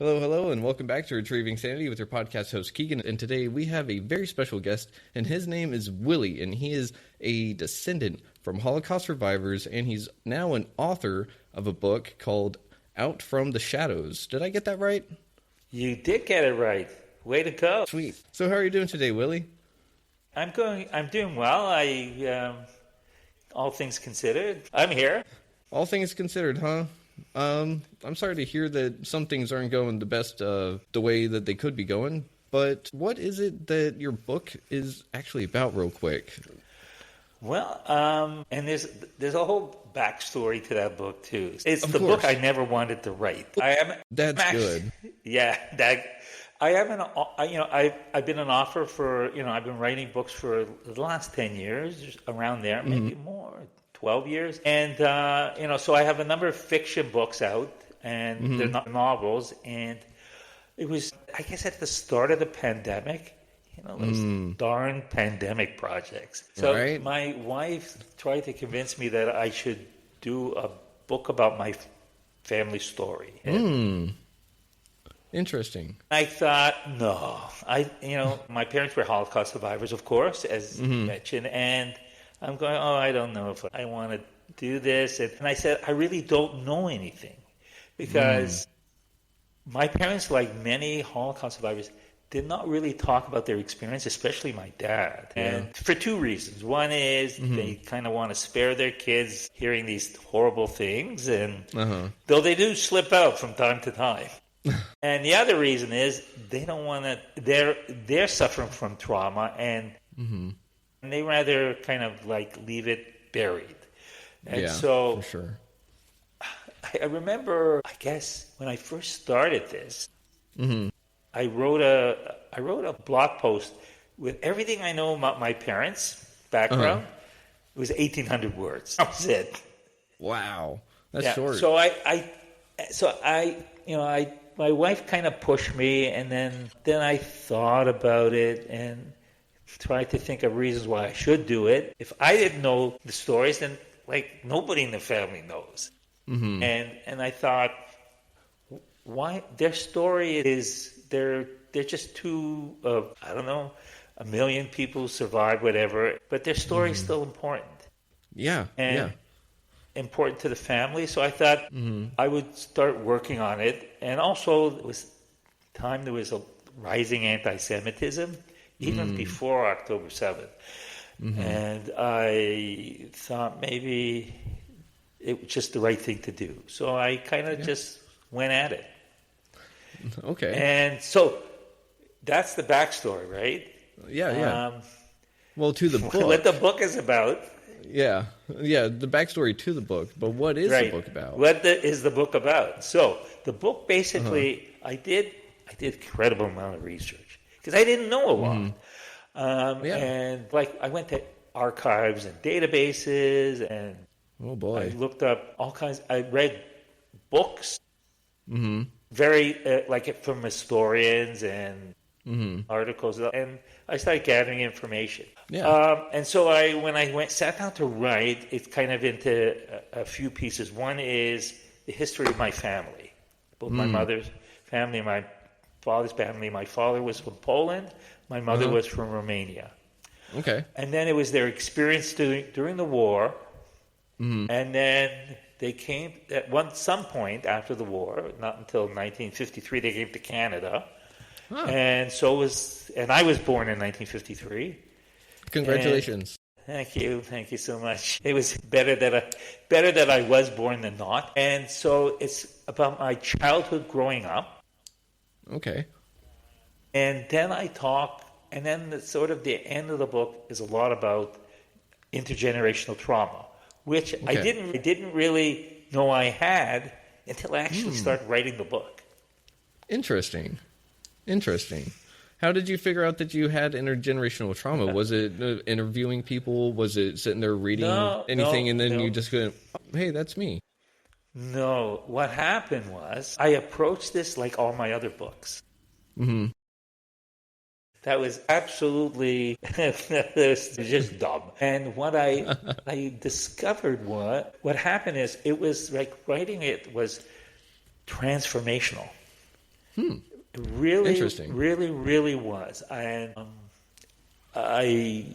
Hello, hello, and welcome back to Retrieving Sanity with your podcast host, Keegan. And today we have a very special guest, and his name is Willie, and he is a descendant from Holocaust survivors, and he's now an author of a book called Out from the Shadows. Did I get that right? You did get it right. Way to go. Sweet. So how are you doing today, Willie? I'm doing well. All things considered, I'm here. All things considered, huh? I'm sorry to hear that some things aren't going the best, the way that they could be going, but what is it that your book is actually about, real quick? Well, and there's a whole backstory to that book too. It's the book I never wanted to write. That's good. Yeah, I've been an author for, I've been writing books for the last 10 years, around there, maybe more. 12 years. And, so I have a number of fiction books out, and they're not novels. And it was, I guess, at the start of the pandemic, those darn pandemic projects. So my wife tried to convince me that I should do a book about my family story. Interesting. I thought, no. My parents were Holocaust survivors, of course, as you mentioned, and I'm going, I don't know if I want to do this. And I said, I really don't know anything. Because my parents, like many Holocaust survivors, did not really talk about their experience, especially my dad. Yeah. And for two reasons. One is they kind of want to spare their kids hearing these horrible things. And though they do slip out from time to time. And the other reason is they don't want to, they're suffering from trauma, and they rather kind of like leave it buried. And so for sure. I remember, I guess, when I first started this, I wrote a blog post with everything I know about my parents' background. It was 1,800 words. That was it. Wow, that's short. So my wife kind of pushed me, and then I thought about it and tried to think of reasons why I should do it. If I didn't know the stories, then like nobody in the family knows. And I thought, why their story is they're just two of, I don't know, 1 million people survived, whatever, but their story is still important. And important to the family. So I thought I would start working on it. And also it was time there was a rising anti-Semitism, even before October 7th. And I thought maybe it was just the right thing to do. So I kind of just went at it. Okay. And so that's the backstory, right? Yeah. Well, to the book. What the book is about. Yeah, the backstory to the book. But what is the book about? What is the book about? So the book basically, I did incredible amount of research because I didn't know a lot. And like I went to archives and databases, and I looked up all kinds. I read books, very like from historians and articles, and I started gathering information. And so when I sat down to write, it's kind of into a few pieces. One is the history of my family, both my mother's family and my father's family. My father was from Poland. My mother was from Romania. Okay. And then it was their experience during the war. And then they came at some point after the war, not until 1953, they came to Canada. And and I was born in 1953. Congratulations. Thank you so much. It was better that I was born than not. And so it's about my childhood growing up. Okay. And then and then the end of the book is a lot about intergenerational trauma, which I didn't really know I had until I actually started writing the book. Interesting. How did you figure out that you had intergenerational trauma? Was it interviewing people? Was it sitting there reading anything and then you just go, hey, that's me? No. What happened was I approached this like all my other books. That was absolutely just dumb. And what I discovered what happened is it was like writing it was transformational. It really, Interesting. really, really was. And I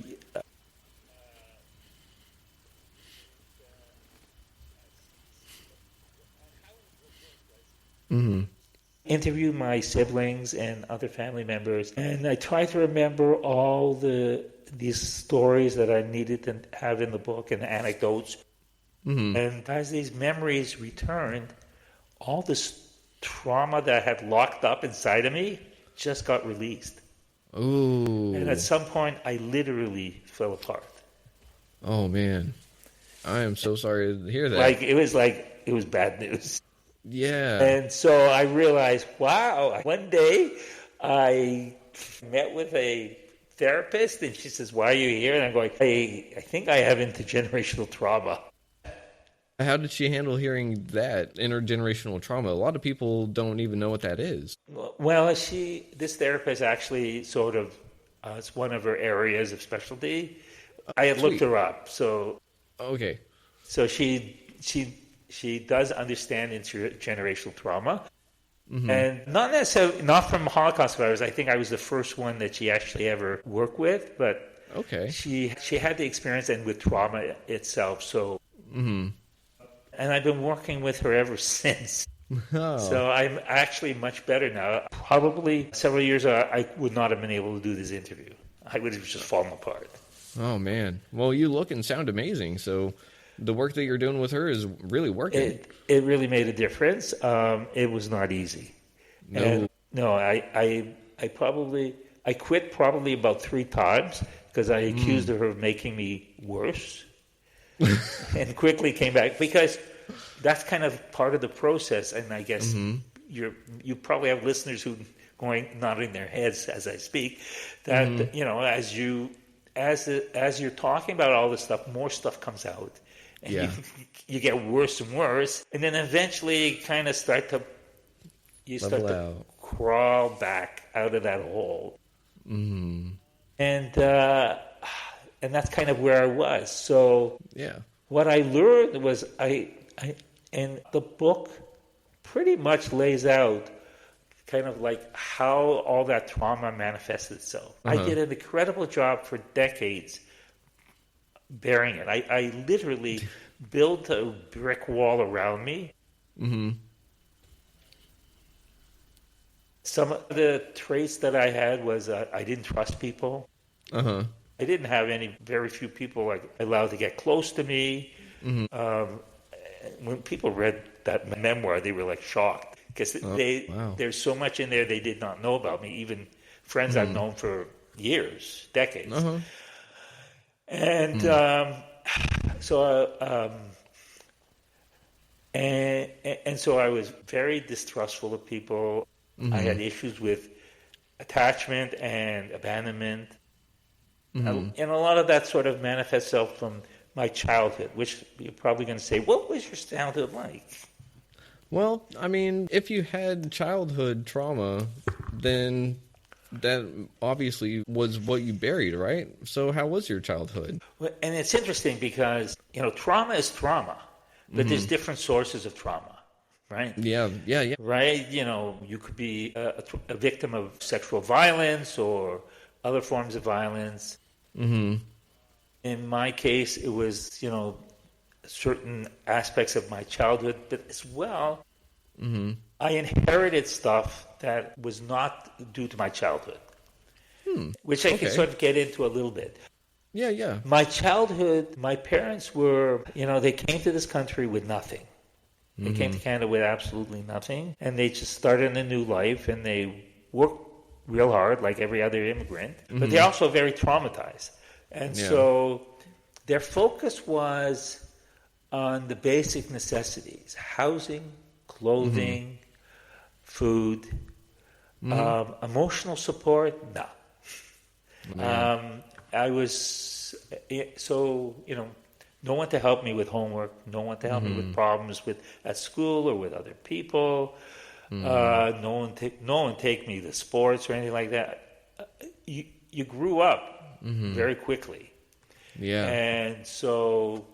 interviewed my siblings and other family members, and I tried to remember all these stories that I needed to have in the book and anecdotes. And as these memories returned, all this trauma that I had locked up inside of me just got released. Ooh. And at some point, I literally fell apart. Oh, man. I am so sorry to hear that. It was bad news. Yeah. And so I realized, wow, one day I met with a therapist and she says, why are you here? And I'm going, I think I have intergenerational trauma. How did she handle hearing that, intergenerational trauma? A lot of people don't even know what that is. Well, this therapist actually sort of, it's one of her areas of specialty. I had looked her up, so Okay. so she does understand intergenerational trauma, and not necessarily not from Holocaust survivors. I think I was the first one that she actually ever worked with, but Okay. she had the experience and with trauma itself. So, and I've been working with her ever since. Oh. So I'm actually much better now. Probably several years ago, I would not have been able to do this interview. I would have just fallen apart. Oh, man. Well, you look and sound amazing, so the work that you're doing with her is really working. It really made a difference. It was not easy. No. And I quit probably about 3 times because I accused her of making me worse, and quickly came back because that's kind of part of the process. And I guess you probably have listeners who nodding their heads as I speak. That as you're talking about all this stuff, more stuff comes out. And you get worse and worse, and then eventually kind of start to crawl back out of that hole. And that's kind of where I was. So what I learned was and the book pretty much lays out kind of like how all that trauma manifested itself. I did an incredible job for decades bearing it. I literally built a brick wall around me. Some of the traits that I had was I didn't trust people. I didn't have very few people allowed to get close to me. When people read that memoir, they were shocked because there's so much in there they did not know about me, even friends I've known for years, decades. And so I was very distrustful of people. I had issues with attachment and abandonment. And a lot of that sort of manifests itself from my childhood, which you're probably going to say, what was your childhood like? Well, I mean, if you had childhood trauma, then that obviously was what you buried, right? So how was your childhood? Well, and it's interesting because, trauma is trauma, but there's different sources of trauma, right? Yeah. Right? You could be a victim of sexual violence or other forms of violence. In my case, it was, certain aspects of my childhood, but as well, I inherited stuff that was not due to my childhood, which I can sort of get into a little bit. Yeah. My childhood, my parents were, they came to this country with nothing. They came to Canada with absolutely nothing, and they just started a new life, and they worked real hard like every other immigrant, but they're also very traumatized. And so their focus was on the basic necessities: housing, clothing, food, emotional support. No. I was, no one to help me with homework, no one to help me with problems at school or with other people. No one take me to sports or anything like that. You grew up very quickly. Yeah. And so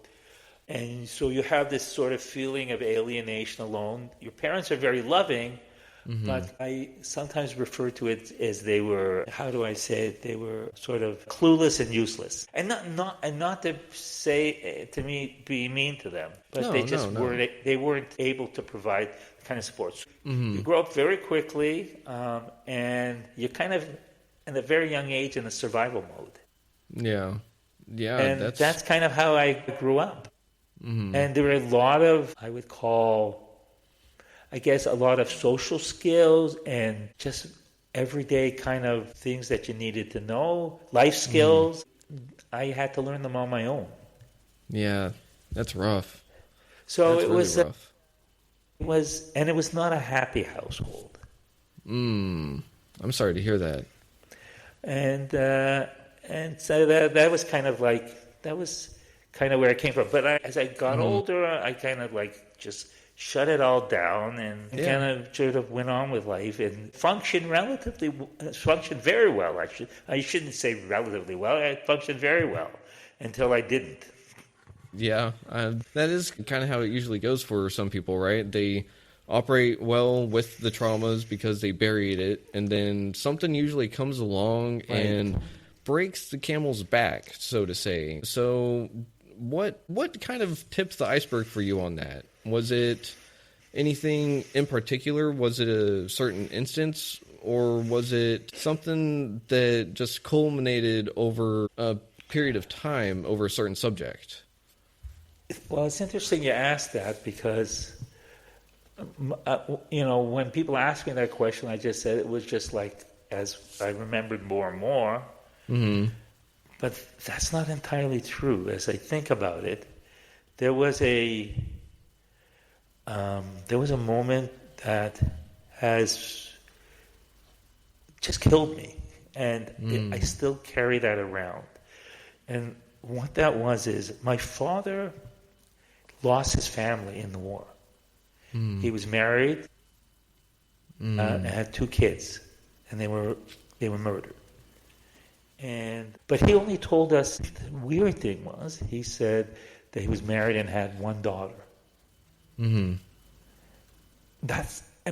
you have this sort of feeling of alienation alone. Your parents are very loving, But I sometimes refer to it as they were, how do I say it? They were sort of clueless and useless. And not to say, to me, be mean to them, but No, they just no, no. weren't able to provide the kind of support. You grow up very quickly, and you're kind of, in a very young age, in a survival mode. Yeah. Yeah, And that's kind of how I grew up. And there were a lot of, I would call, I guess, a lot of social skills and just everyday kind of things that you needed to know, life skills. I had to learn them on my own. Yeah, that's rough. So That's it really was, rough. it was not a happy household. I'm sorry to hear that. And so that was kind of like, that was kind of where I came from. But as I got older, I kind of like just shut it all down and kind of sort of went on with life and functioned very well, actually. I shouldn't say relatively well. I functioned very well until I didn't. Yeah, that is kind of how it usually goes for some people, right? They operate well with the traumas because they buried it, and then something usually comes along and breaks the camel's back, so to say. So what kind of tipped the iceberg for you on that? Was it anything in particular? Was it a certain instance, or was it something that just culminated over a period of time over a certain subject? Well, it's interesting you asked that because, when people ask me that question, I just said it was just like as I remembered more and more. But that's not entirely true. As I think about it, there was a moment that has just killed me, and I still carry that around. And what that was is my father lost his family in the war. He was married and had 2 kids, and they were murdered. But he only told us, the weird thing was, he said that he was married and had 1 daughter. And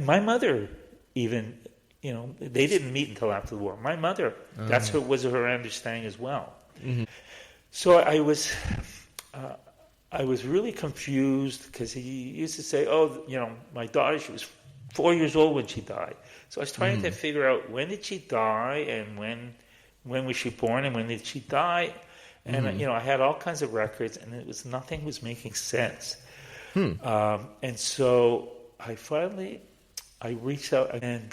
my mother even, they didn't meet until after the war. My mother, was her understanding as well. So I was really confused because he used to say, my daughter, she was 4 years old when she died. So I was trying to figure out, when did she die, and when was she born, and when did she die? And I had all kinds of records, and nothing was making sense. And so I reached out and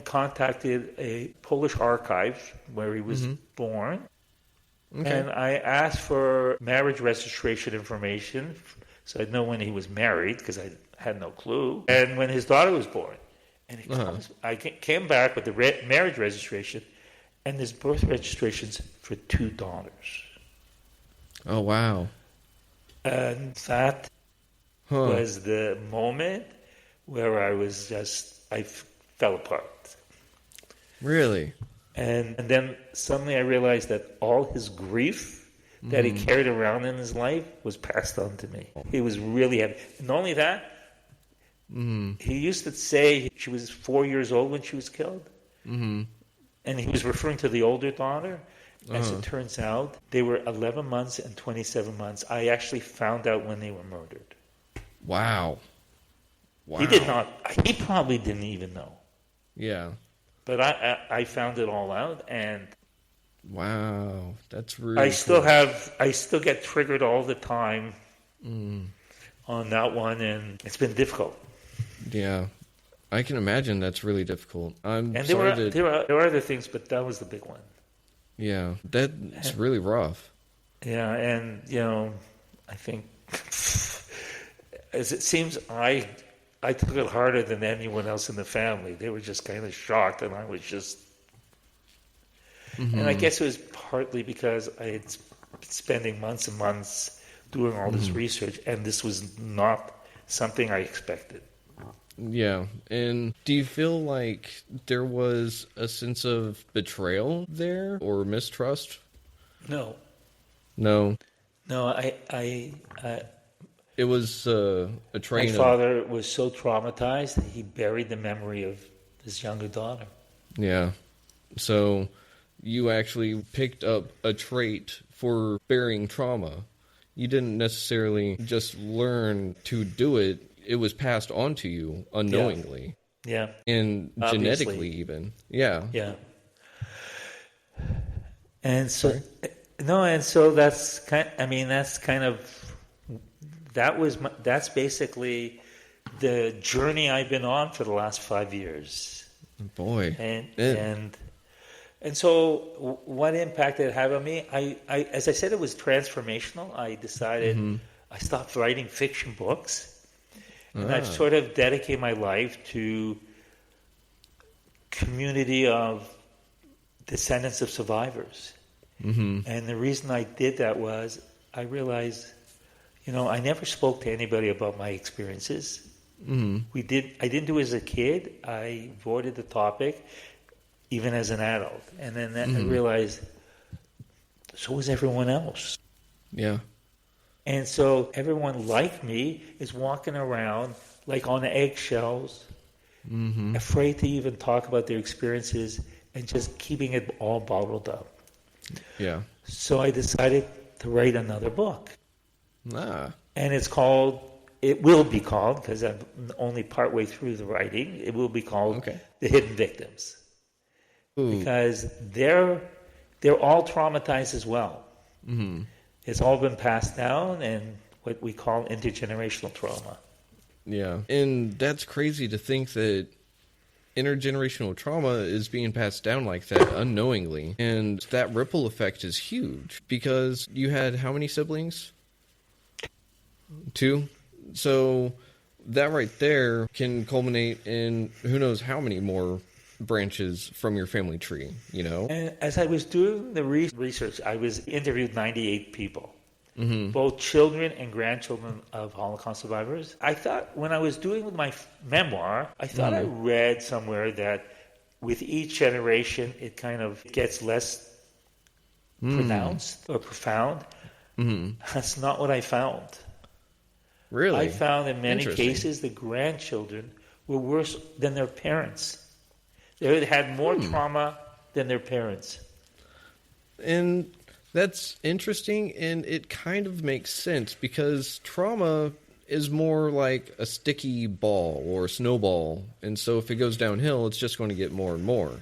contacted a Polish archive where he was born. Okay. And I asked for marriage registration information so I'd know when he was married, because I had no clue, and when his daughter was born. And I came back with the marriage registration, and there's birth registrations for 2 daughters. Oh, wow. And that was the moment where I fell apart. Really? And then suddenly I realized that all his grief that he carried around in his life was passed on to me. He was really heavy. And not only that, he used to say she was 4 years old when she was killed. And he was referring to the older daughter. As it turns out, they were 11 months and 27 months. I actually found out when they were murdered. Wow. He did not. He probably didn't even know. Yeah. But I found it all out, and wow, that's really. I still get triggered all the time on that one, and it's been difficult. Yeah, I can imagine that's really difficult. And there were other things, but that was the big one. Yeah, that's really rough. Yeah, and I think as it seems, I took it harder than anyone else in the family. They were just kind of shocked, and I was just... And I guess it was partly because I had been spending months and months doing all this research, and this was not something I expected. Yeah, and do you feel like there was a sense of betrayal there, or mistrust? No. No. No, It it was a train My father was so traumatized that he buried the memory of his younger daughter. Yeah. So you actually picked up a trait for burying trauma. You didn't necessarily just learn to do it. It was passed on to you unknowingly. Yeah. And Obviously. genetically even. Yeah. Yeah. And so, Sorry? no, and so that's that's basically the journey I've been on for the last 5 years. Boy. And so what impact it had on me, I as I said, it was transformational. I decided I stopped writing fiction books, and I've sort of dedicated my life to community of descendants of survivors. And the reason I did that was I realized, I never spoke to anybody about my experiences. I didn't do it as a kid. I avoided the topic, even as an adult. And then I realized, so is everyone else. Yeah. And so everyone like me is walking around like on eggshells, afraid to even talk about their experiences and just keeping it all bottled up. Yeah. So I decided to write another book. Ah. And it will be called, because I'm only partway through the writing, it will be called The Hidden Victims. Ooh. Because they're all traumatized as well. It's all been passed down and what we call intergenerational trauma. Yeah. And that's crazy to think that intergenerational trauma is being passed down like that unknowingly. And that ripple effect is huge because you had how many siblings? 2? So that right there can culminate in who knows how many more branches from your family tree, And as I was doing the research, I interviewed 98 people, both children and grandchildren of Holocaust survivors. I thought when I was doing my memoir, I thought I read somewhere that with each generation, it kind of gets less pronounced or profound. That's not what I found. Really? I found in many cases the grandchildren were worse than their parents. They had more trauma than their parents. And that's interesting, and it kind of makes sense because trauma is more like a sticky ball or a snowball. And so if it goes downhill, it's just going to get more and more.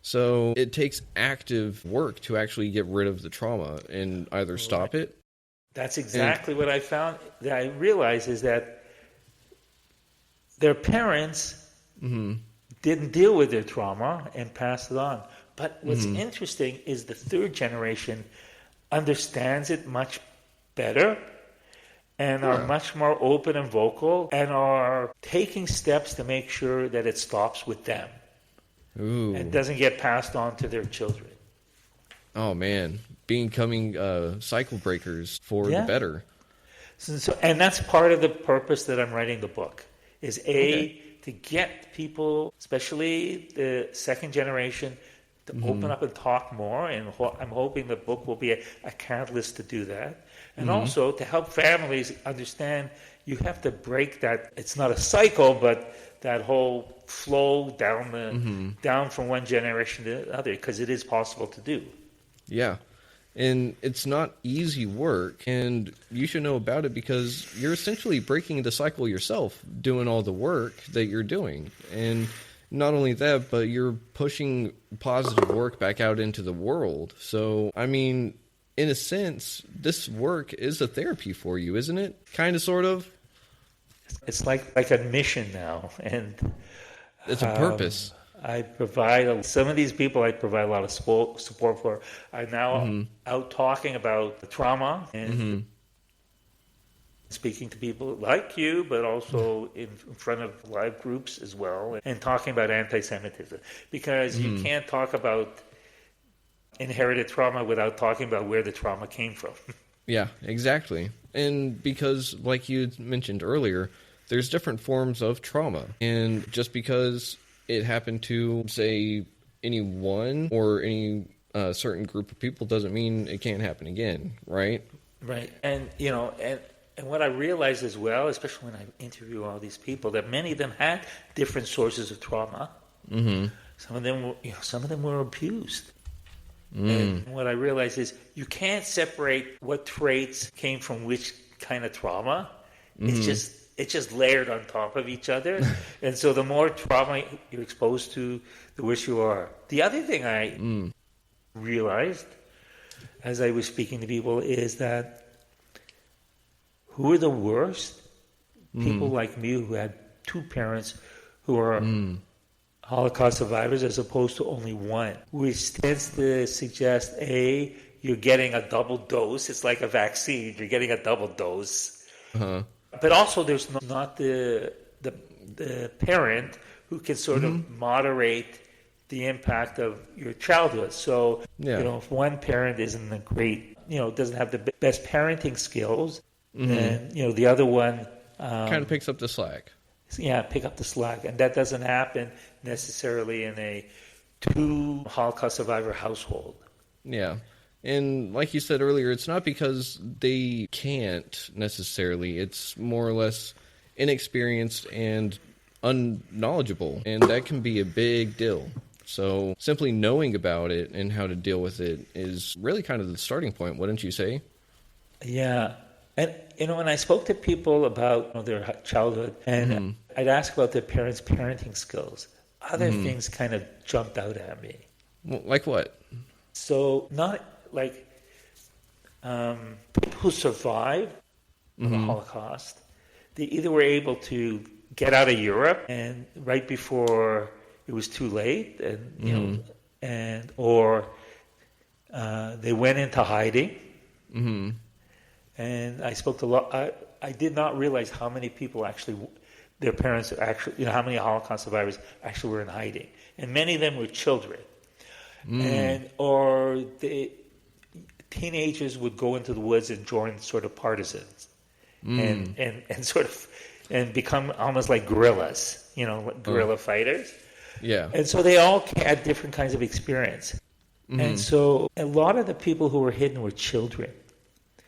So it takes active work to actually get rid of the trauma and either stop it. That's exactly what I found. That I realized is that their parents didn't deal with their trauma and passed it on. But what's interesting is the third generation understands it much better and are much more open and vocal and are taking steps to make sure that it stops with them. Ooh. And doesn't get passed on to their children. Oh, man. Becoming cycle breakers for the better. So, and that's part of the purpose that I'm writing the book, is to get people, especially the second generation, to open up and talk more. And I'm hoping the book will be a catalyst to do that. And also to help families understand you have to break that, it's not a cycle, but that whole flow down from one generation to the other, because it is possible to do. Yeah. And it's not easy work, and you should know about it because you're essentially breaking the cycle yourself, doing all the work that you're doing. And not only that, but you're pushing positive work back out into the world. So, I mean, in a sense, this work is a therapy for you, isn't it? Kind of, sort of? It's like a mission now, and it's a purpose. I provide some of these people. I provide a lot of support for. I'm now out talking about the trauma and speaking to people like you, but also in front of live groups as well, and talking about anti-Semitism, because you can't talk about inherited trauma without talking about where the trauma came from. Yeah, exactly. And because, like you mentioned earlier, there's different forms of trauma, and just because it happened to, say, anyone or any certain group of people doesn't mean it can't happen again, right? Right. And, and And what I realized as well, especially when I interview all these people, that many of them had different sources of trauma. Mm-hmm. Some of them were abused. And what I realized is you can't separate what traits came from which kind of trauma. It's just layered on top of each other. And so the more trauma you're exposed to, the worse you are. The other thing I realized as I was speaking to people is that who are the worst? People like me who had two parents who are Holocaust survivors as opposed to only one, which tends to suggest, A, you're getting a double dose. It's like a vaccine. You're getting a double dose. Uh-huh. But also there's not the parent who can sort of moderate the impact of your childhood. So, if one parent isn't a great, doesn't have the best parenting skills, then, the other one kind of picks up the slack. Yeah, pick up the slack. And that doesn't happen necessarily in a two Holocaust survivor household. Yeah. And like you said earlier, it's not because they can't necessarily. It's more or less inexperienced and unknowledgeable. And that can be a big deal. So simply knowing about it and how to deal with it is really kind of the starting point, wouldn't you say? Yeah. And, when I spoke to people about their childhood, and I'd ask about their parents' parenting skills, other things kind of jumped out at me. Well, like what? So not like people who survived the Holocaust, they either were able to get out of Europe and right before it was too late, and or they went into hiding. And I spoke to a lot. I did not realize how many people actually, their parents actually, how many Holocaust survivors actually were in hiding, and many of them were children, or the teenagers would go into the woods and join sort of partisans, and sort of and become almost like guerrillas, guerrilla fighters. Yeah. And so they all had different kinds of experience, and so a lot of the people who were hidden were children.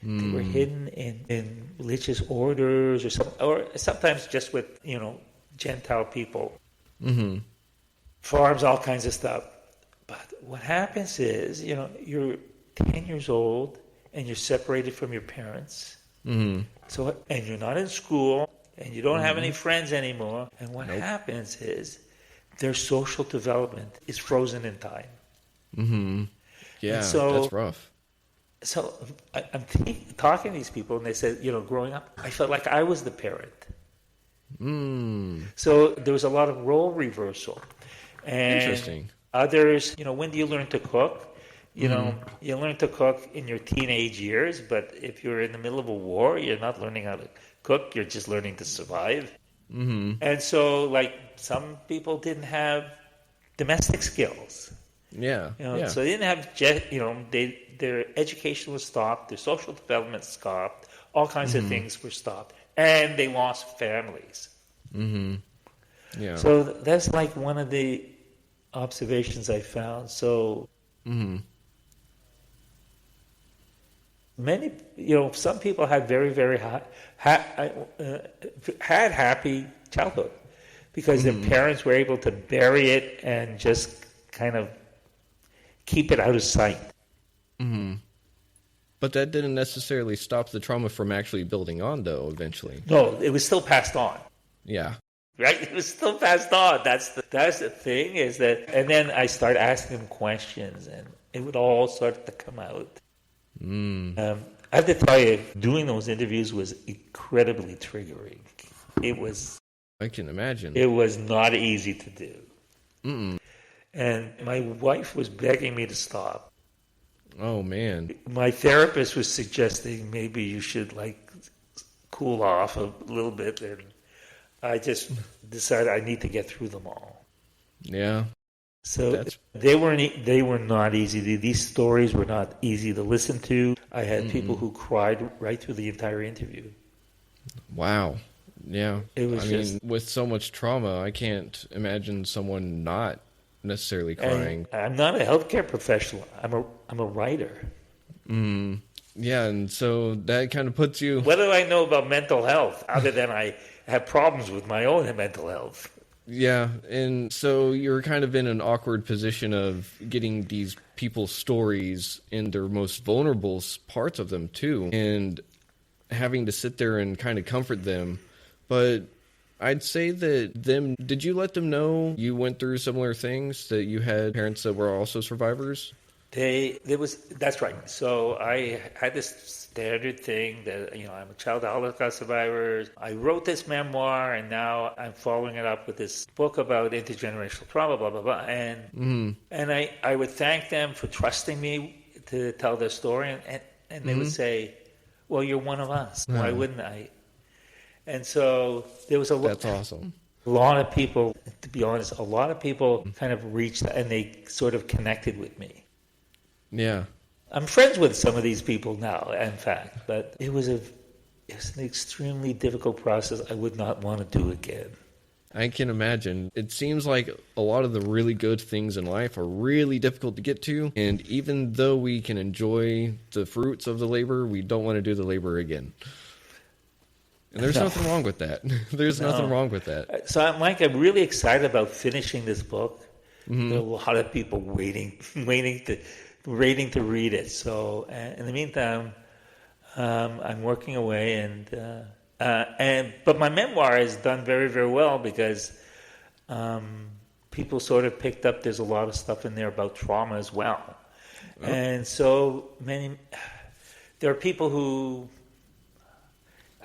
They were hidden in religious orders or sometimes just with, Gentile people. Farms, all kinds of stuff. But what happens is, you're 10 years old and you're separated from your parents. So, and you're not in school and you don't have any friends anymore. And what happens is their social development is frozen in time. Yeah, that's rough. So I'm talking to these people, and they said, growing up, I felt like I was the parent. So there was a lot of role reversal. And interesting. Others, when do you learn to cook? You learn to cook in your teenage years, but if you're in the middle of a war, you're not learning how to cook. You're just learning to survive. And so, some people didn't have domestic skills. Yeah. So they didn't have, their education was stopped, their social development stopped, all kinds of things were stopped, and they lost families. Yeah. So that's one of the observations I found. So many, some people had very, very had happy childhood because their parents were able to bury it and just kind of keep it out of sight. But that didn't necessarily stop the trauma from actually building on, though, eventually. No, it was still passed on. Yeah. Right? It was still passed on. That's the thing is that, and then I started asking them questions, and it would all start to come out. I have to tell you, doing those interviews was incredibly triggering. It was. I can imagine. It was not easy to do. And my wife was begging me to stop. Oh, man. My therapist was suggesting maybe you should cool off a little bit, and I just decided I need to get through them all. Yeah. So they were not easy. These stories were not easy to listen to. I had people who cried right through the entire interview. Wow. Yeah. It was mean, with so much trauma, I can't imagine someone not necessarily crying. I'm not a healthcare professional. I'm a writer. Yeah, and so that kind of puts you... What do I know about mental health other than I have problems with my own mental health? Yeah, and so you're kind of in an awkward position of getting these people's stories in their most vulnerable parts of them, too, and having to sit there and kind of comfort them. But I'd say that did you let them know you went through similar things, that you had parents that were also survivors? That's right. So I had this standard thing that, I'm a child of Holocaust survivors. I wrote this memoir, and now I'm following it up with this book about intergenerational trauma, blah, blah, blah. And I would thank them for trusting me to tell their story. And they would say, well, you're one of us. Why wouldn't I? And so there was That's awesome. A lot of people, to be honest, kind of reached and they sort of connected with me. Yeah. I'm friends with some of these people now, in fact, but it was an extremely difficult process I would not want to do again. I can imagine. It seems like a lot of the really good things in life are really difficult to get to, and even though we can enjoy the fruits of the labor, we don't want to do the labor again. And there's nothing wrong with that. There's nothing wrong with that. So, Mike, I'm really excited about finishing this book. There are a lot of people waiting to read it. So, in the meantime, I'm working away, but my memoir has done very, very well because people sort of picked up. There's a lot of stuff in there about trauma as well, and so there are people who.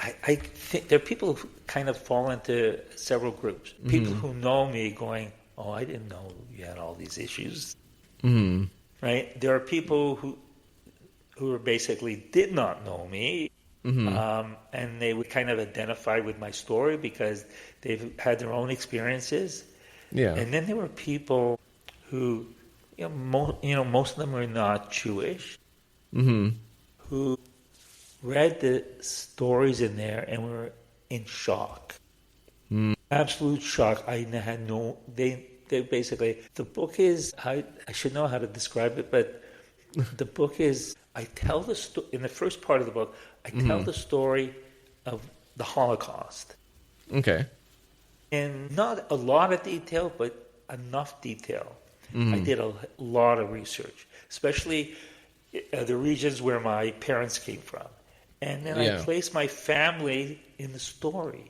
I think there are people who kind of fall into several groups. People who know me going, "Oh, I didn't know you had all these issues." Mm-hmm. Right? There are people who basically did not know me, and they would kind of identify with my story because they've had their own experiences. Yeah. And then there were people who, most of them were not Jewish, who read the stories in there and were in shock. Absolute shock. I had no... They basically, the book is, I should know how to describe it, but the book is, I tell the story, in the first part of the book, I tell the story of the Holocaust. Okay. And not a lot of detail, but enough detail. I did a lot of research, especially the regions where my parents came from. And then I placed my family in the story.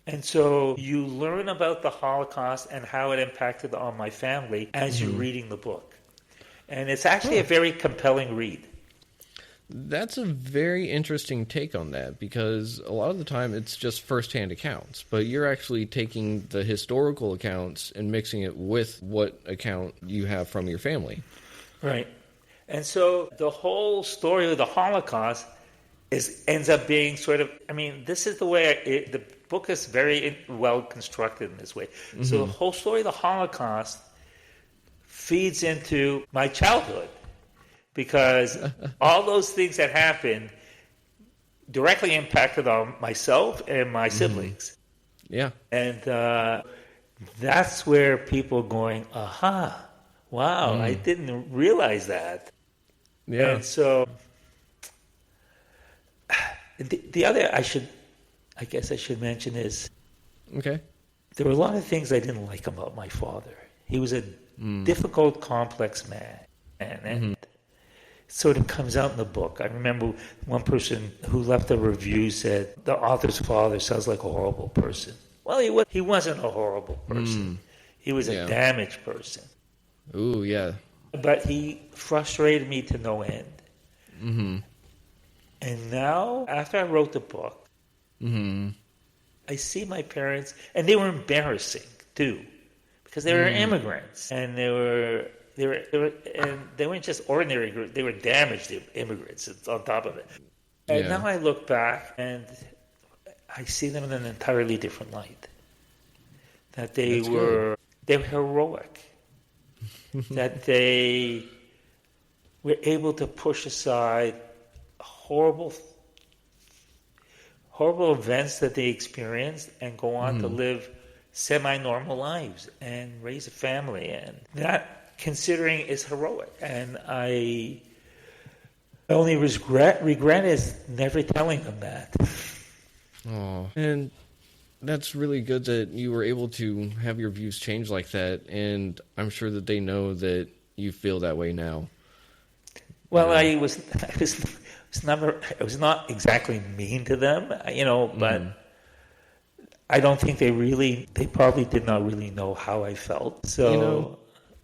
And so you learn about the Holocaust and how it impacted on my family as you're reading the book. And it's actually a very compelling read. That's a very interesting take on that, because a lot of the time it's just firsthand accounts, but you're actually taking the historical accounts and mixing it with what account you have from your family. Right. And so the whole story of the Holocaust ends up being sort of, this is the way the book is very well constructed in this way. So the whole story of the Holocaust feeds into my childhood, because all those things that happened directly impacted on myself and my siblings. Yeah. And that's where people going, aha, wow, I didn't realize that. Yeah. And so the other I guess I should mention is, okay, there were a lot of things I didn't like about my father. He was a difficult, complex man, and it sort of comes out in the book. I remember one person who left a review said, the author's father sounds like a horrible person. Well, he wasn't a horrible person. He was a damaged person. Ooh, yeah. But he frustrated me to no end. And now, after I wrote the book, I see my parents, and they were embarrassing too, because they were immigrants, and they weren't just ordinary groups; they were damaged immigrants on top of it. And now I look back and I see them in an entirely different light. That they were heroic. That they were able to push aside horrible events that they experienced and go on to live semi-normal lives and raise a family. And that, considering, is heroic. And My only regret is never telling them that. Oh, and that's really good that you were able to have your views change like that, and I'm sure that they know that you feel that way now. Well, I was not exactly mean to them, but I don't think they probably did not really know how I felt. So,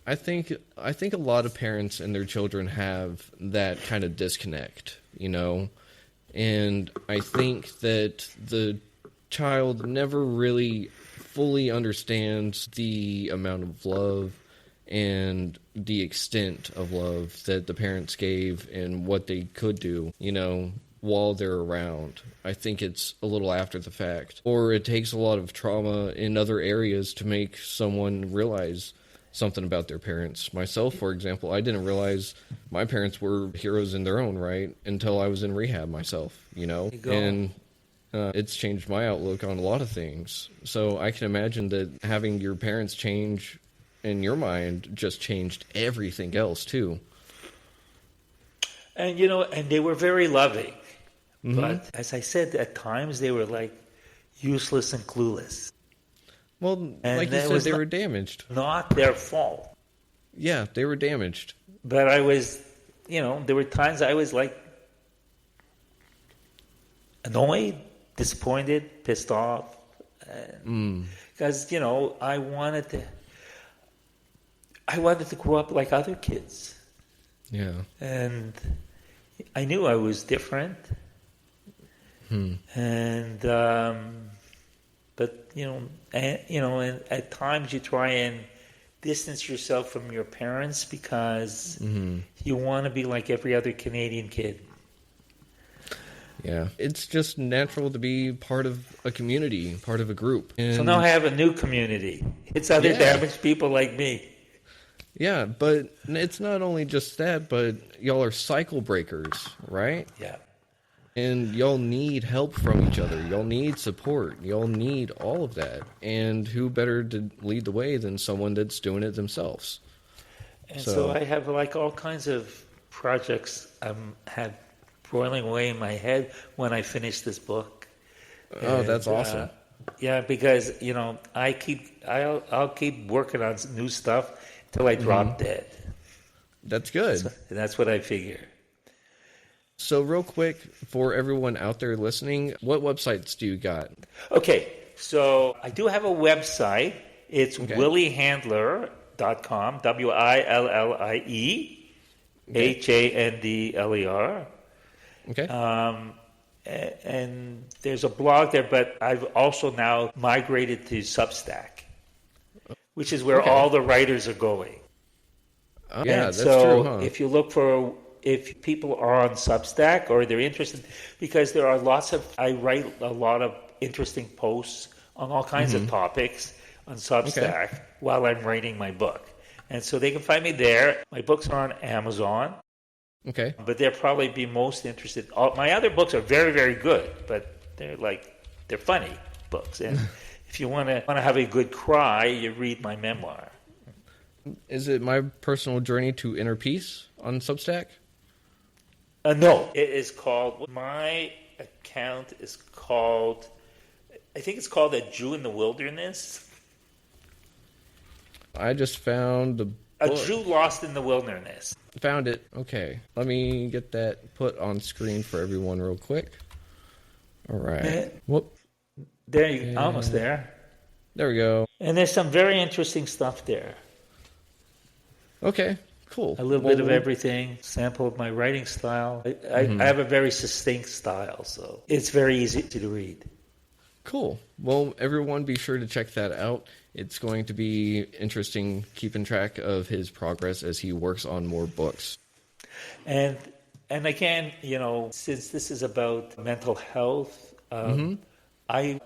I think a lot of parents and their children have that kind of disconnect, and I think that the child never really fully understands the amount of love and the extent of love that the parents gave and what they could do, while they're around. I think it's a little after the fact. Or it takes a lot of trauma in other areas to make someone realize something about their parents. Myself, for example, I didn't realize my parents were heroes in their own right until I was in rehab myself, And it's changed my outlook on a lot of things. So I can imagine that having your parents change in your mind just changed everything else too. And and they were very loving. But as I said, at times they were like useless and clueless. Well, And like you said, they were damaged. Not their fault. Yeah, they were damaged. But I was, there were times I was like annoyed, disappointed, pissed off. Because, I wanted to grow up like other kids. Yeah. And I knew I was different. And, but, and at times you try and distance yourself from your parents because you want to be like every other Canadian kid. Yeah. It's just natural to be part of a community, part of a group. And so now I have a new community. It's other damaged people like me. Yeah, but it's not only just that, but y'all are cycle breakers, right? Yeah. And y'all need help from each other. Y'all need support. Y'all need all of that. And who better to lead the way than someone that's doing it themselves? And so I have like all kinds of projects had boiling away in my head when I finish this book. Oh, that's awesome. Yeah, because I'll keep working on new stuff till I drop dead. That's good. So, and that's what I figure. So real quick, for everyone out there listening, what websites do you got? Okay, so I do have a website. It's williehandler.com, WILLIEHANDLER. Okay. And there's a blog there, but I've also now migrated to Substack, which is where all the writers are going. Yeah, that's so true, huh? if people are on Substack or they're interested, because there are I write a lot of interesting posts on all kinds of topics on Substack while I'm writing my book. And so they can find me there. My books are on Amazon. Okay. But they'll probably be most interested. My other books are very, very good, but they're funny books. And if you want to have a good cry, you read my memoir. Is it My Personal Journey to Inner Peace on Substack? No, it is called, my account is called, I think it's called A Jew in the Wilderness. I just found the book. A Jew Lost in the Wilderness. Found it. Okay. Let me get that put on screen for everyone real quick. All right. Whoop. There you almost there. There we go. And there's some very interesting stuff there. Okay. Cool. A little bit of everything, sample of my writing style. I have a very succinct style, so it's very easy to read. Cool. Well, everyone be sure to check that out. It's going to be interesting keeping track of his progress as he works on more books. And again, since this is about mental health, I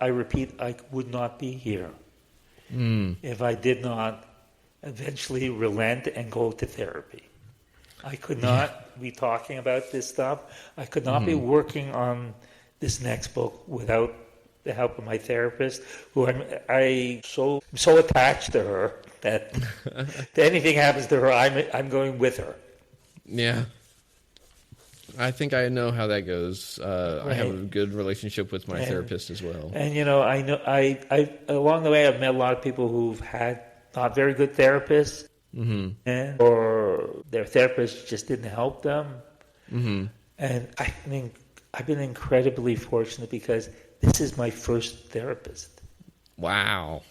repeat, I would not be here if I did not eventually relent and go to therapy. I could not be talking about this stuff. I could not be working on this next book without the help of my therapist, who I'm so attached to her that if anything happens to her, I'm going with her. Yeah. I think I know how that goes. I have a Right. good relationship with my therapist as well. And I know I along the way I've met a lot of people who've had not very good therapists, and or their therapist just didn't help them. And I think I've been incredibly fortunate because this is my first therapist. Wow.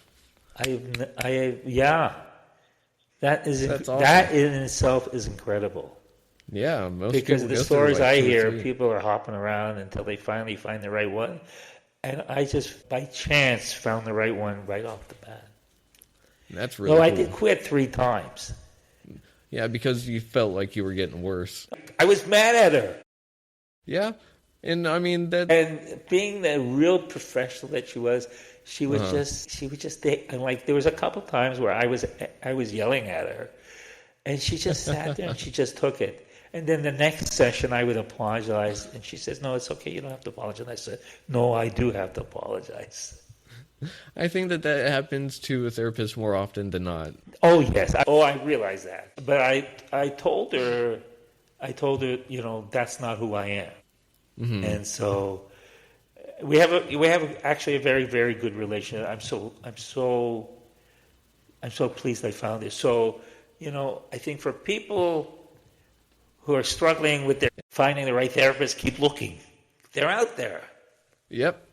Yeah, That's awesome. that in itself is incredible. Yeah, most Because people of the go through stories like I 2 or hear, 3. people are hopping around until they finally find the right one. And I just, by chance, found the right one right off the bat. That's really Though I cool. did quit 3 times. Yeah, because you felt like you were getting worse. I was mad at her. Yeah, and I mean that. And being the real professional that she was just, and like there was a couple times where I was yelling at her, and she just sat there and she just took it. And then the next session I would apologize, and she says, "No, it's okay. You don't have to apologize." I said, "No, I do have to apologize." I think that happens to a therapist more often than not. Oh yes, I realize that. But I told her, that's not who I am, and so we have actually a very, very good relationship. I'm so pleased I found this. So I think for people who are struggling with finding the right therapist, keep looking. They're out there. Yep,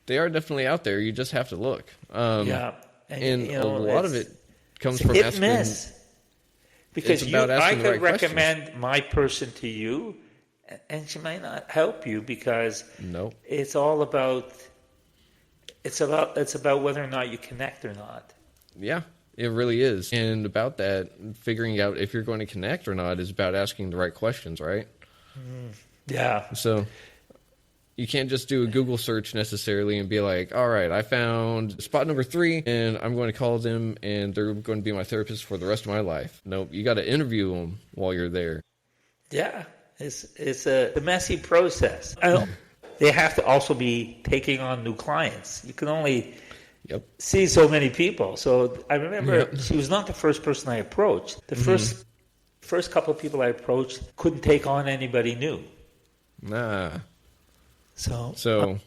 they are definitely out there. You just have to look. Yeah, and a lot of it comes from hit asking. and miss. Because It's about I asking the could right recommend my person to you, and she might not help you because Nope. it's all about it's about whether or not you connect or not. Yeah, it really is. And about that, figuring out if you're going to connect or not is about asking the right questions, right? Yeah. So you can't just do a Google search necessarily and be like, all right, I found spot number 3 and I'm going to call them and they're going to be my therapist for the rest of my life. Nope, you got to interview them while you're there. Yeah. It's a messy process. They have to also be taking on new clients. You can only see so many people. So I remember she was not the first person I approached. The first couple of people I approached couldn't take on anybody new. Nah. So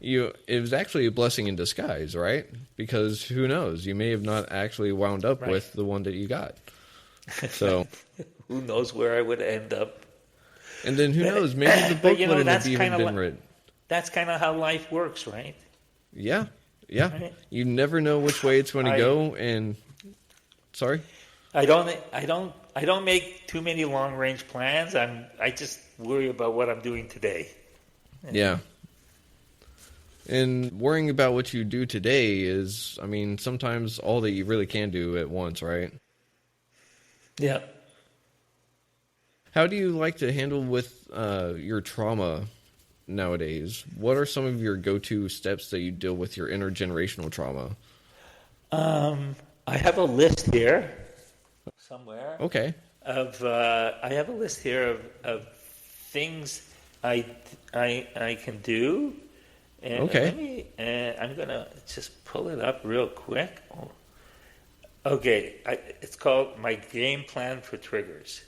it was actually a blessing in disguise, right? Because who knows? You may have not actually wound up with the one that you got. So who knows where I would end up? And then who knows? Maybe the book wouldn't have even been written. That's kind of how life works, right? Yeah. Right? You never know which way it's going to go. And sorry, I don't make too many long range plans. I just worry about what I'm doing today. Yeah. And worrying about what you do today is, I mean, sometimes all that you really can do at once, right? Yeah. How do you like to handle with your trauma nowadays? What are some of your go-to steps that you deal with your intergenerational trauma? I have a list here somewhere. Okay. I have a list here of things I can do. And Okay. I'm gonna just pull it up real quick. Okay, it's called My Game Plan for Triggers.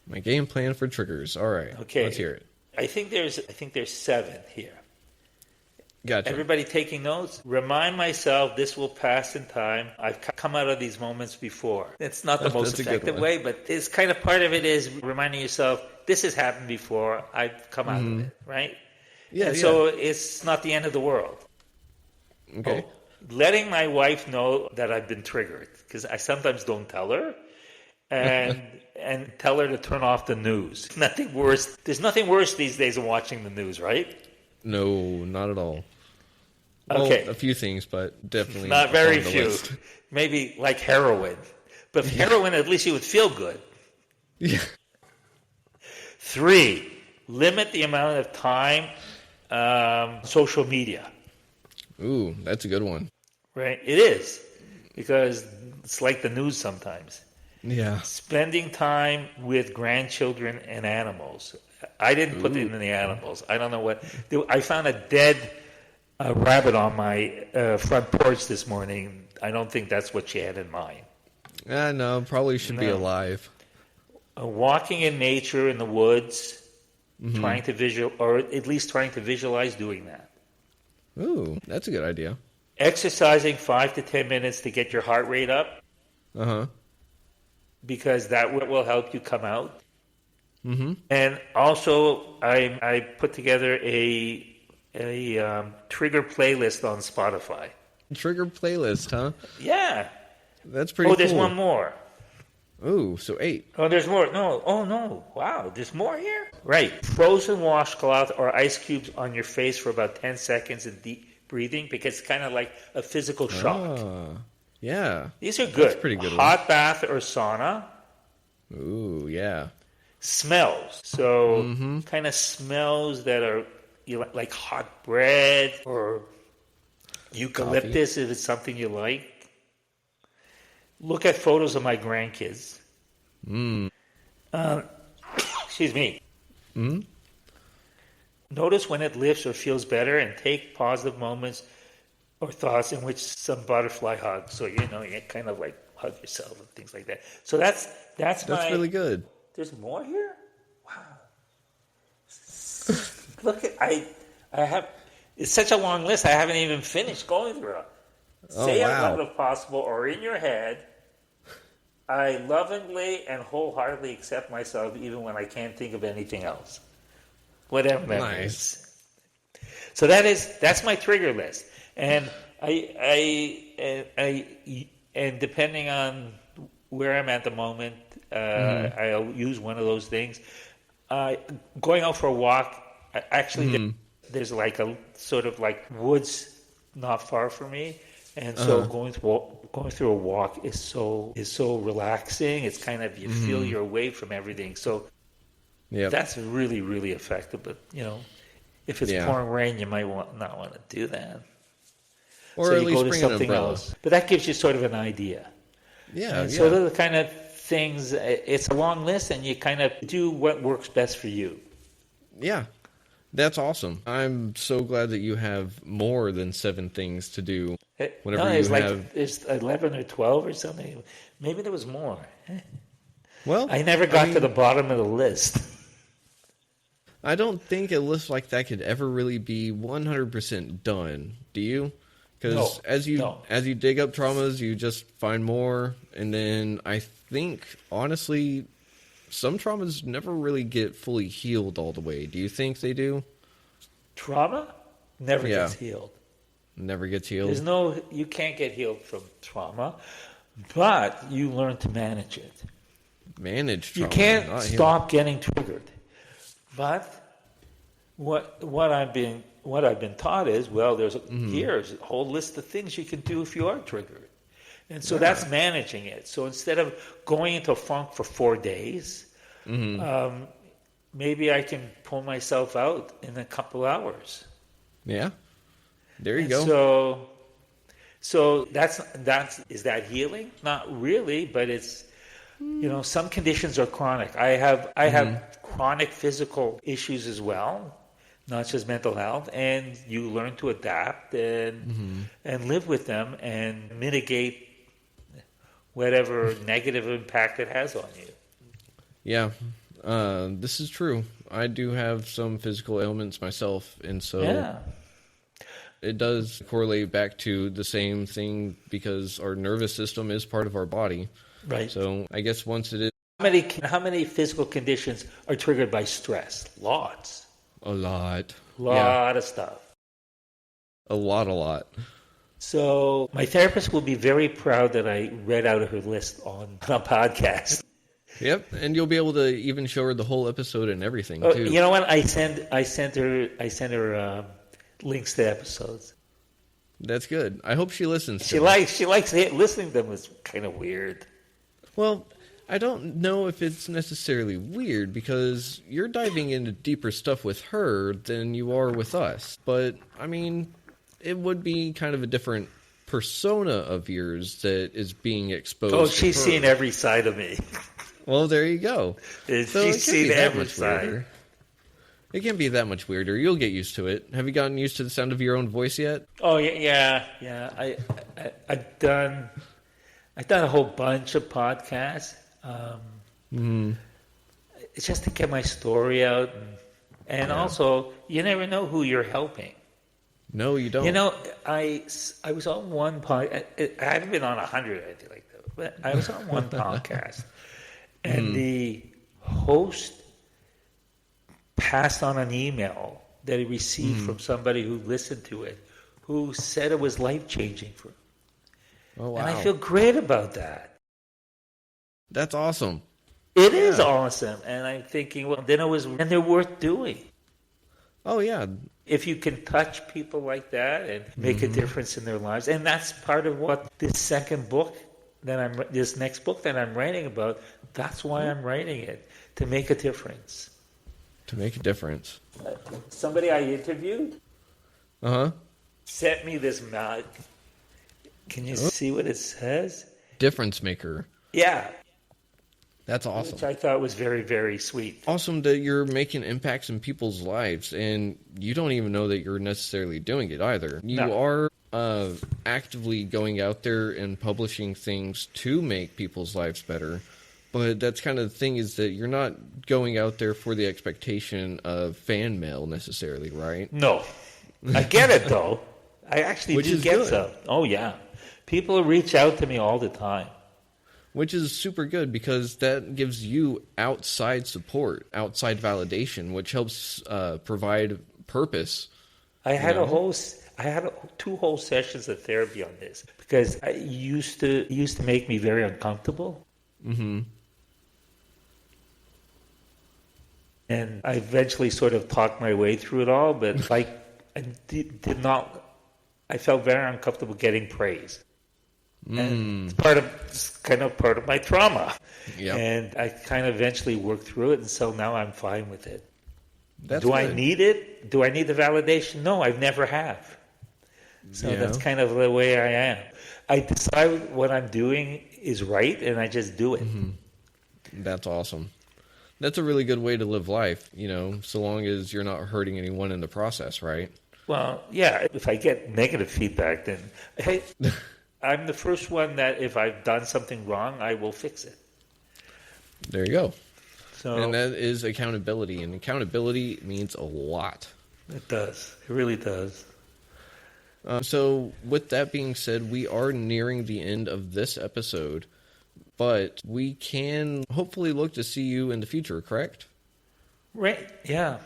My game plan for triggers. All right. Okay. Let's hear it. I think there's 7 here. Gotcha. Everybody taking notes? Remind myself this will pass in time. I've come out of these moments before. It's not the most effective way, but it's kind of part of it is reminding yourself this has happened before. I've come out of it, right? Yeah. And so it's not the end of the world. Okay. Letting my wife know that I've been triggered because I sometimes don't tell her, and tell her to turn off the news. Nothing worse. There's nothing worse these days than watching the news, right? No, not at all. Well, Okay. a few things, but definitely Not very on the few. list. Maybe like heroin. But heroin, at least you would feel good. Yeah. 3, limit the amount of time social media. Ooh, that's a good one. Right? It is. Because it's like the news sometimes. Yeah. Spending time with grandchildren and animals. I didn't put it in the animals. I don't know what. I found a dead rabbit on my front porch this morning. I don't think that's what she had in mind. No, probably should be alive. Walking in nature in the woods, trying to or at least trying to visualize doing that. Ooh, that's a good idea. Exercising 5 to 10 minutes to get your heart rate up. Uh-huh. Because that will help you come out. Mm-hmm. And also, I put together a trigger playlist on Spotify. Trigger playlist, huh? Yeah. That's pretty cool. Oh, there's one more. Ooh, so 8. Oh, there's more. No. Oh, no. Wow, there's more here? Right. Frozen washcloth or ice cubes on your face for about 10 seconds and deep breathing, because it's kind of like a physical shock. Yeah. These are good. That's pretty good. Hot bath or sauna. Ooh, yeah. Smells. So kind of smells that are like hot bread or eucalyptus, if it's something you like. Look at photos of my grandkids. Excuse me. Notice when it lifts or feels better, and take positive moments or thoughts in which some butterfly hugs. So, you kind of like hug yourself and things like that. So that's really good. There's more here? Wow. Look at, I have, it's such a long list, I haven't even finished going through it. Say out loud if possible, or in your head, I lovingly and wholeheartedly accept myself even when I can't think of anything else. Whatever that means. So that's my trigger list. And and depending on where I'm at the moment, I'll use one of those things. Going out for a walk, actually, there's like a sort of like woods not far from me, and so going through a walk is so relaxing. It's kind of, you feel you're away from everything. So that's really, really effective. But if it's pouring rain, you might not want to do that. Or so at you least go to bring something an umbrella. else. But that gives you sort of an idea. Yeah. So those are the kind of things. It's a long list, and you kind of do what works best for you. Yeah. That's awesome. I'm so glad that you have more than 7 things to do. There's 11 or 12 or something. Maybe there was more. Well, I never got to the bottom of the list. I don't think a list like that could ever really be 100% done. Do you? Because as you dig up traumas, you just find more. And then I think, honestly, some traumas never really get fully healed all the way. Do you think they do? Trauma never gets healed. Never gets healed? You can't get healed from trauma, but you learn to manage it. Manage trauma. You can't stop getting triggered. But what I've been taught is, there's here's a whole list of things you can do if you are triggered. And so that's managing it. So instead of going into a funk for 4 days, maybe I can pull myself out in a couple hours. Yeah. There you go. So is that healing? Not really, but it's, some conditions are chronic. I have chronic physical issues as well, not just mental health, and you learn to adapt and live with them and mitigate whatever negative impact it has on you. Yeah, this is true. I do have some physical ailments myself, and so it does correlate back to the same thing because our nervous system is part of our body. Right. So I guess once it is... How many physical conditions are triggered by stress? Lots. A lot. Lot of stuff. A lot. So my therapist will be very proud that I read out her list on a podcast. Yep, and you'll be able to even show her the whole episode and everything too. You know what? I sent her links to episodes. That's good. I hope she listens. She likes listening to them. It's kind of weird. Well, I don't know if it's necessarily weird because you're diving into deeper stuff with her than you are with us. But I mean, it would be kind of a different persona of yours that is being exposed. Oh, she's seen every side of me. Well, there you go. She's seen every side. Weirder. It can't be that much weirder. You'll get used to it. Have you gotten used to the sound of your own voice yet? Oh yeah. I've done a whole bunch of podcasts. It's just to get my story out and And also, you never know who you're helping. No, you don't. You know, I was on one podcast. I haven't been on 100, I think, like that, but I was on one podcast, and the host passed on an email that he received from somebody who listened to it, who said it was life-changing for him. Oh, wow. And I feel great about that. That's awesome. It is awesome. And I'm thinking, well, then and they're worth doing. Oh, yeah. If you can touch people like that and make a difference in their lives. And that's part of what this next book that I'm writing about, that's why I'm writing it, to make a difference. To make a difference. Somebody I interviewed sent me this mug. Can you see what it says? Difference maker. Yeah. That's awesome. Which I thought was very, very sweet. Awesome that you're making impacts in people's lives, and you don't even know that you're necessarily doing it either. You are actively going out there and publishing things to make people's lives better, but that's kind of the thing, is that you're not going out there for the expectation of fan mail necessarily, right? No. I get it, though. I actually do get some. Oh, yeah. People reach out to me all the time. Which is super good, because that gives you outside support, outside validation, which helps provide purpose. I had 2 whole sessions of therapy on this, because it used to make me very uncomfortable. Mm-hmm. And I eventually sort of talked my way through it all, but I felt very uncomfortable getting praise. And it's kind of part of my trauma. Yep. And I kind of eventually worked through it, and so now I'm fine with it. Do I need it? Do I need the validation? No, I've never have. So that's kind of the way I am. I decide what I'm doing is right, and I just do it. Mm-hmm. That's awesome. That's a really good way to live life, so long as you're not hurting anyone in the process, right? Well, yeah, if I get negative feedback, then, hey, I'm the first one that if I've done something wrong, I will fix it. There you go. So, and that is accountability, and accountability means a lot. It does. It really does. So with that being said, we are nearing the end of this episode, but we can hopefully look to see you in the future, correct? Right. Yeah.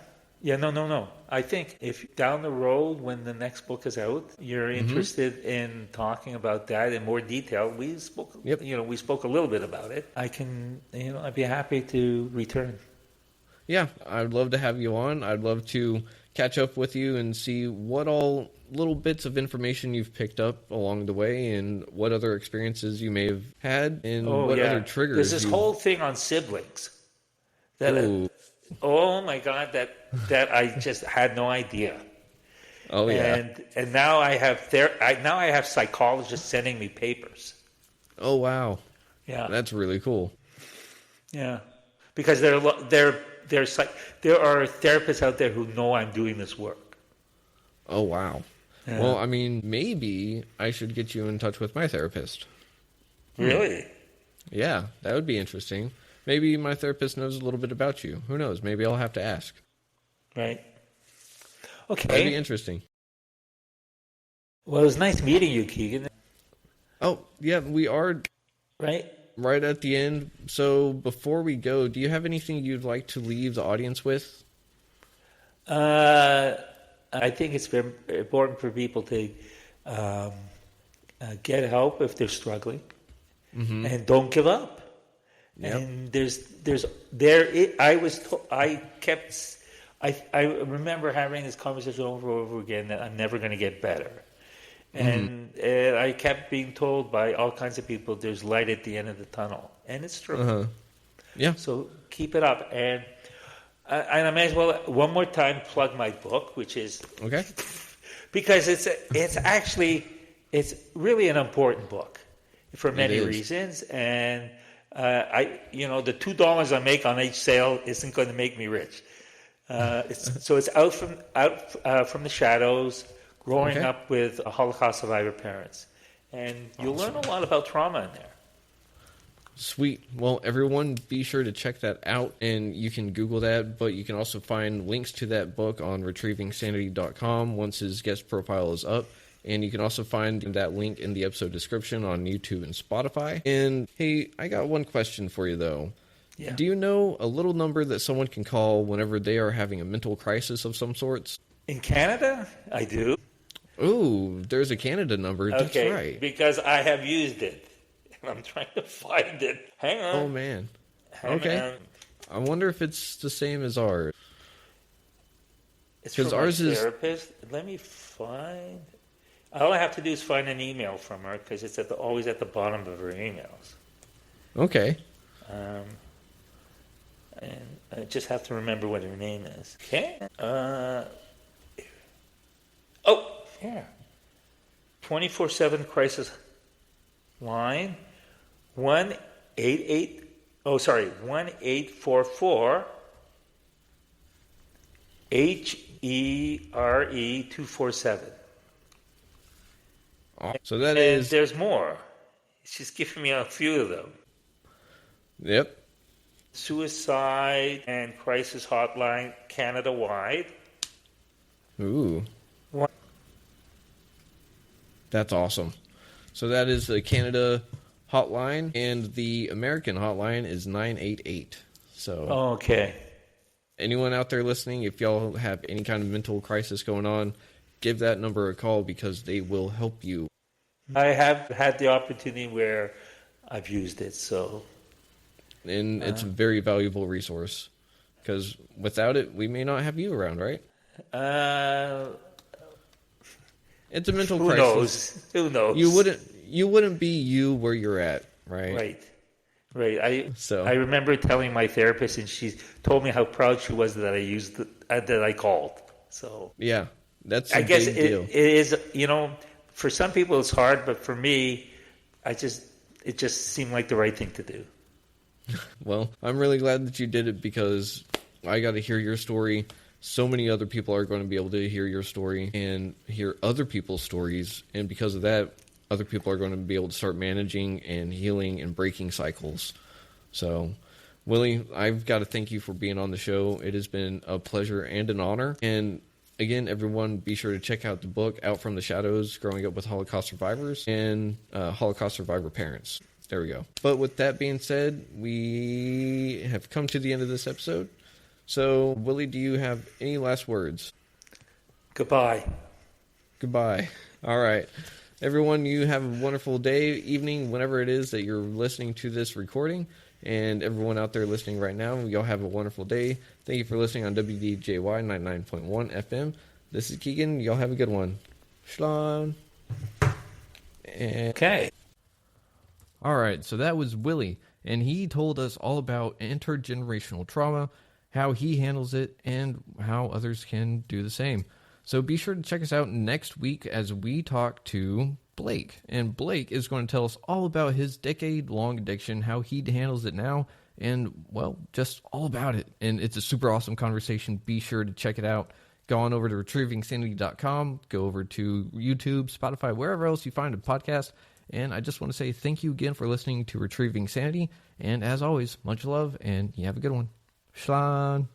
Yeah, no. I think if down the road, when the next book is out, you're interested in talking about that in more detail. We spoke, we spoke a little bit about it. I'd be happy to return. Yeah, I'd love to have you on. I'd love to catch up with you and see what all little bits of information you've picked up along the way, and what other experiences you may have had, and other triggers. There's this whole thing on siblings that. Oh my God! That I just had no idea. Oh yeah. And now I have psychologists sending me papers. Oh wow. Yeah. That's really cool. Yeah, because there are therapists out there who know I'm doing this work. Oh wow. Yeah. Well, I mean, maybe I should get you in touch with my therapist. Really? Yeah, that would be interesting. Maybe my therapist knows a little bit about you. Who knows? Maybe I'll have to ask. Right. Okay. That'd be interesting. Well, it was nice meeting you, Keegan. Oh, yeah, we are right at the end. So before we go, do you have anything you'd like to leave the audience with? I think it's very important for people to get help if they're struggling, and don't give up. Yep. And I remember having this conversation over and over again that I'm never going to get better. And I kept being told by all kinds of people, there's light at the end of the tunnel. And it's true. Yeah. So keep it up. And I may as well one more time plug my book, which is... Okay. Because it's really an important book for many reasons. And... the $2 I make on each sale isn't going to make me rich. It's out from the shadows, growing up with Holocaust survivor parents, and you'll learn a lot about trauma in there. Sweet. Well, everyone, be sure to check that out, and you can Google that, but you can also find links to that book on retrievingsanity.com once his guest profile is up, and you can also find that link in the episode description on YouTube and Spotify. And, hey, I got one question for you, though. Yeah. Do you know a little number that someone can call whenever they are having a mental crisis of some sorts? In Canada, I do. Ooh, there's a Canada number. Okay, That's right. because I have used it. I'm trying to find it. Hang on. Oh, man. Hang Okay. on. I wonder if it's the same as ours. It's from ours my is- therapist. Let me find. All I have to do is find an email from her because it's always at the bottom of her emails. Okay. And I just have to remember what her name is. Okay. Here. 24/7 crisis line 1844 HERE 247. So that And is... there's more. She's giving me a few of them. Yep. Suicide and Crisis Hotline Canada-wide. Ooh. That's awesome. So that is the Canada hotline, and the American hotline is 988. So Okay. anyone out there listening, if y'all have any kind of mental crisis going on, give that number a call because they will help you. I have had the opportunity where I've used it, so... And it's a very valuable resource because without it, we may not have you around, right? It's a mental crisis. Who knows? You wouldn't be you where you're at, right? Right. I remember telling my therapist, and she told me how proud she was that I used that I called. So Yeah, that's a I guess big deal. it is. For some people it's hard, but for me, it just seemed like the right thing to do. Well, I'm really glad that you did it because I got to hear your story. So many other people are going to be able to hear your story and hear other people's stories. And because of that, other people are going to be able to start managing and healing and breaking cycles. So, Willie, I've got to thank you for being on the show. It has been a pleasure and an honor. And again, everyone, be sure to check out the book, Out from the Shadows, Growing Up with Holocaust Survivors and Holocaust Survivor Parents. There we go. But with that being said, we have come to the end of this episode. So, Willie, do you have any last words? Goodbye. Goodbye. All right. Everyone, you have a wonderful day, evening, whenever it is that you're listening to this recording. And everyone out there listening right now, y'all have a wonderful day. Thank you for listening on WDJY 99.1 FM. This is Keegan. Y'all have a good one. Shalom. Okay. All right, so that was Willie, and he told us all about intergenerational trauma, how he handles it, and how others can do the same. So be sure to check us out next week as we talk to Blake. And Blake is going to tell us all about his decade-long addiction, how he handles it now, and, well, just all about it. And it's a super awesome conversation. Be sure to check it out. Go on over to retrievingsanity.com, go over to YouTube, Spotify, wherever else you find a podcast. And I just want to say thank you again for listening to Retrieving Sanity. And as always, much love, and you have a good one. Shalom.